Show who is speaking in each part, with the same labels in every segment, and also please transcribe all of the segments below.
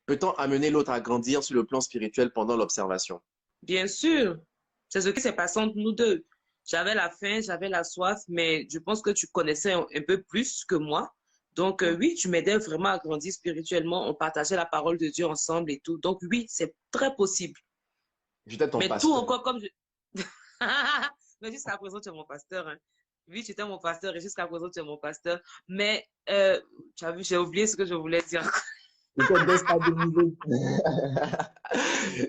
Speaker 1: peut-on amener l'autre à grandir sur le plan spirituel pendant l'observation?
Speaker 2: Bien sûr, c'est ce qui s'est passé entre nous deux. J'avais la faim, j'avais la soif, mais je pense que tu connaissais un peu plus que moi. Donc,
Speaker 1: Hmm.
Speaker 2: oui, tu m'aidais vraiment à grandir spirituellement. On partageait la parole de Dieu ensemble et tout. Donc, oui, c'est très possible.
Speaker 1: J'étais ton
Speaker 2: Mais tout
Speaker 1: pasteur.
Speaker 2: encore comme je... Mais jusqu'à présent, tu es mon pasteur, hein. Oui, tu étais mon pasteur et jusqu'à présent, tu es mon pasteur. Mais, tu as vu, j'ai oublié ce que je voulais dire.
Speaker 1: J'étais déstabilisé.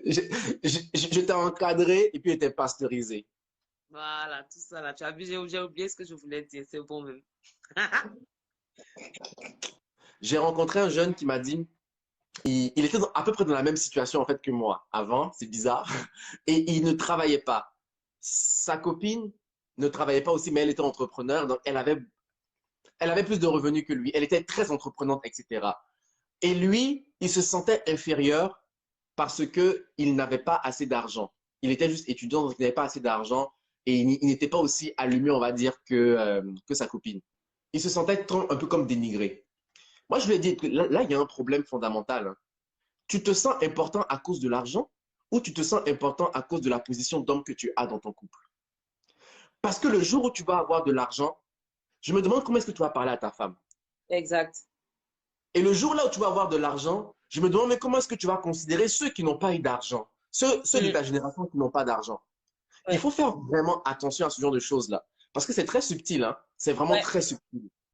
Speaker 1: Je, je t'ai encadré et puis j'étais pasteurisé.
Speaker 2: Voilà, tout ça là. Tu as vu, j'ai oublié ce que je voulais dire. C'est bon même.
Speaker 1: J'ai rencontré un jeune qui m'a dit, il était à peu près dans la même situation en fait que moi avant, c'est bizarre, et il ne travaillait pas. Sa copine ne travaillait pas aussi, mais elle était entrepreneur, donc elle avait plus de revenus que lui. Elle était très entreprenante, etc. Et lui, il se sentait inférieur parce que il n'avait pas assez d'argent. Il était juste étudiant, donc il n'avait pas assez d'argent et il n'était pas aussi allumé, on va dire, que sa copine. Il se sentait un peu comme dénigré. Moi, je lui ai dit que là, il y a un problème fondamental, hein. Tu te sens important à cause de l'argent ou tu te sens important à cause de la position d'homme que tu as dans ton couple? Parce que le jour où tu vas avoir de l'argent, je me demande comment est-ce que tu vas parler à ta femme.
Speaker 2: Exact.
Speaker 1: Et le jour là où tu vas avoir de l'argent, je me demande mais comment est-ce que tu vas considérer ceux qui n'ont pas eu d'argent, ceux de
Speaker 2: Mm,
Speaker 1: ta génération qui n'ont pas d'argent. Il
Speaker 2: ouais,
Speaker 1: faut faire vraiment attention à ce genre de choses-là. Parce que c'est très subtil, hein. C'est vraiment
Speaker 2: ouais.
Speaker 1: très subtil.